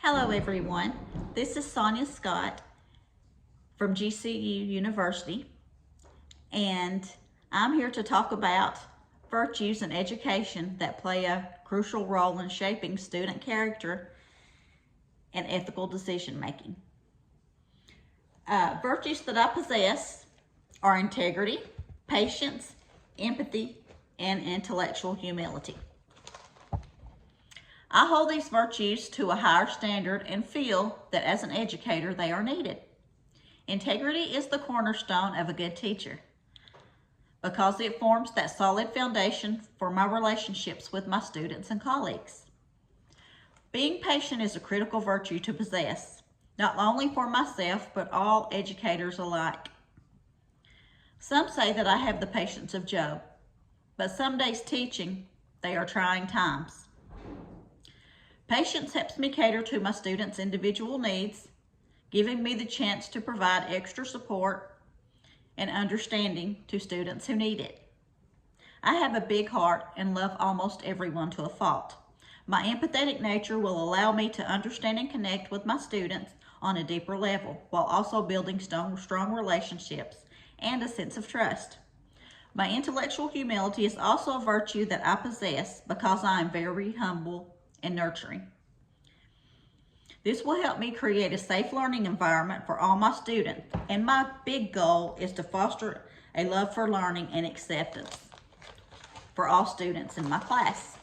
Hello everyone, this is Sonia Scott from GCU University, and I'm here to talk about virtues in education that play a crucial role in shaping student character and ethical decision making. Virtues that I possess are integrity, patience, empathy, and intellectual humility. I hold these virtues to a higher standard and feel that as an educator they are needed. Integrity is the cornerstone of a good teacher because it forms that solid foundation for my relationships with my students and colleagues. Being patient is a critical virtue to possess, not only for myself, but all educators alike. Some say that I have the patience of Job, but some days teaching, they are trying times. Patience helps me cater to my students' individual needs, giving me the chance to provide extra support and understanding to students who need it. I have a big heart and love almost everyone to a fault. My empathetic nature will allow me to understand and connect with my students on a deeper level, while also building strong relationships and a sense of trust. My intellectual humility is also a virtue that I possess because I am very humble and nurturing. This will help me create a safe learning environment for all my students, and my big goal is to foster a love for learning and acceptance for all students in my class.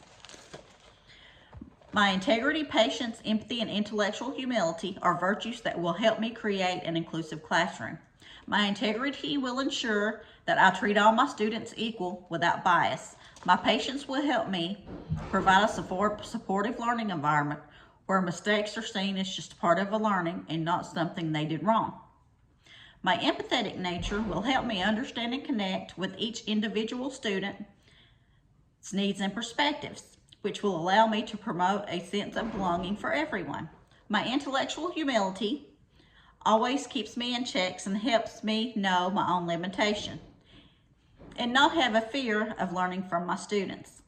My integrity, patience, empathy, and intellectual humility are virtues that will help me create an inclusive classroom. My integrity will ensure that I treat all my students equal without bias. My patience will help me provide a supportive learning environment where mistakes are seen as just part of a learning and not something they did wrong. My empathetic nature will help me understand and connect with each individual student's needs and perspectives, which will allow me to promote a sense of belonging for everyone. My intellectual humility always keeps me in checks and helps me know my own limitation and not have a fear of learning from my students.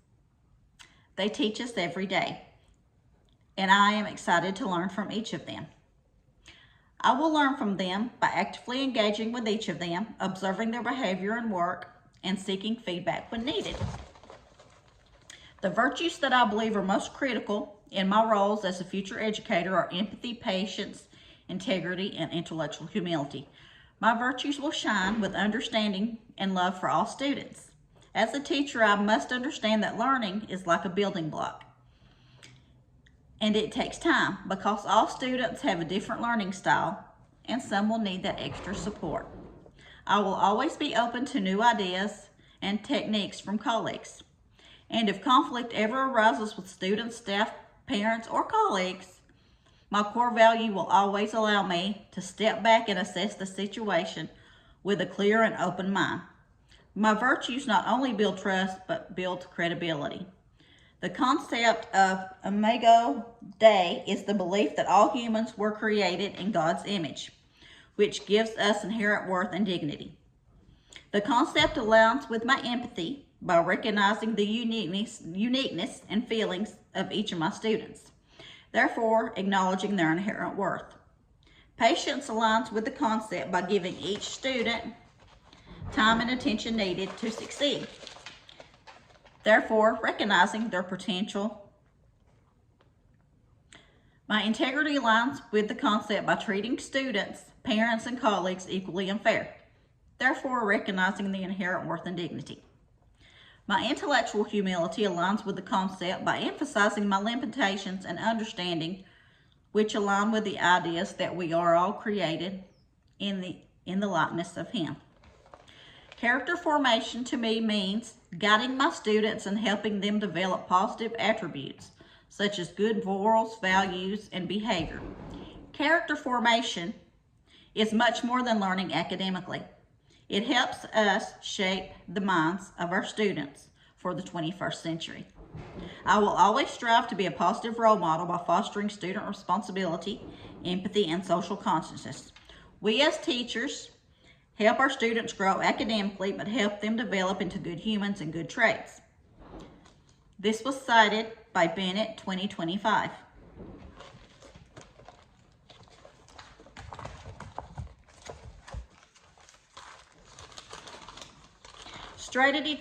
They teach us every day, and I am excited to learn from each of them. I will learn from them by actively engaging with each of them, observing their behavior and work, and seeking feedback when needed. The virtues that I believe are most critical in my roles as a future educator are empathy, patience, integrity, and intellectual humility. My virtues will shine with understanding and love for all students. As a teacher, I must understand that learning is like a building block, and it takes time because all students have a different learning style and some will need that extra support. I will always be open to new ideas and techniques from colleagues. And if conflict ever arises with students, staff, parents, or colleagues, my core value will always allow me to step back and assess the situation with a clear and open mind. My virtues not only build trust, but build credibility. The concept of Imago Dei is the belief that all humans were created in God's image, which gives us inherent worth and dignity. The concept aligns with my empathy by recognizing the uniqueness and feelings of each of my students, therefore acknowledging their inherent worth. Patience aligns with the concept by giving each student time and attention needed to succeed, therefore recognizing their potential. My integrity aligns with the concept by treating students, parents, and colleagues equally and fair, therefore recognizing the inherent worth and dignity. My intellectual humility aligns with the concept by emphasizing my limitations and understanding, which align with the ideas that we are all created in the likeness of Him. Character formation to me means guiding my students and helping them develop positive attributes, such as good morals, values, and behavior. Character formation is much more than learning academically. It helps us shape the minds of our students for the 21st century. I will always strive to be a positive role model by fostering student responsibility, empathy, and social consciousness. We as teachers help our students grow academically, but help them develop into good humans and good traits. This was cited by Bennett 2025.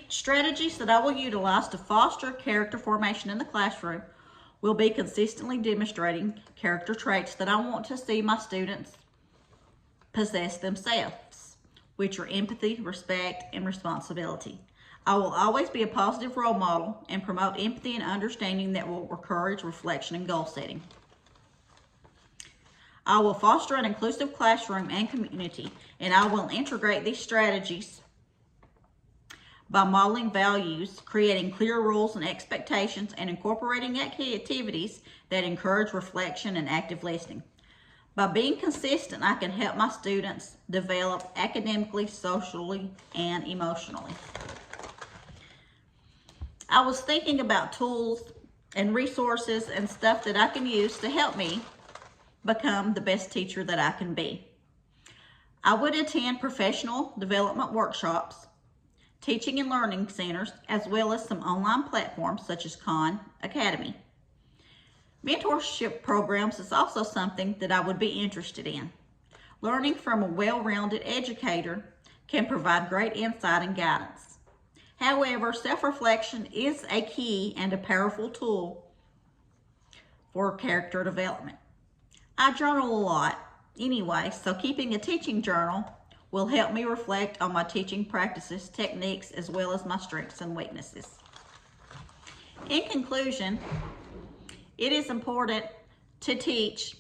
Strategies that I will utilize to foster character formation in the classroom will be consistently demonstrating character traits that I want to see my students possess themselves, which are empathy, respect, and responsibility. I will always be a positive role model and promote empathy and understanding that will encourage reflection and goal setting. I will foster an inclusive classroom and community, and I will integrate these strategies by modeling values, creating clear rules and expectations, and incorporating activities that encourage reflection and active listening. By being consistent, I can help my students develop academically, socially, and emotionally. I was thinking about tools and resources and stuff that I can use to help me become the best teacher that I can be. I would attend professional development workshops, teaching and learning centers, as well as some online platforms such as Khan Academy. Mentorship programs is also something that I would be interested in. Learning from a well-rounded educator can provide great insight and guidance. However, self-reflection is a key and a powerful tool for character development. I journal a lot anyway, so keeping a teaching journal will help me reflect on my teaching practices, techniques, as well as my strengths and weaknesses. In conclusion, it is important to teach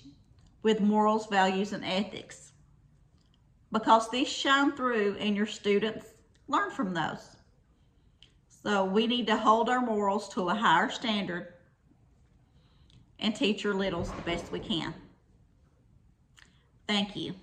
with morals, values, and ethics because these shine through and your students learn from those. So we need to hold our morals to a higher standard and teach your littles the best we can. Thank you.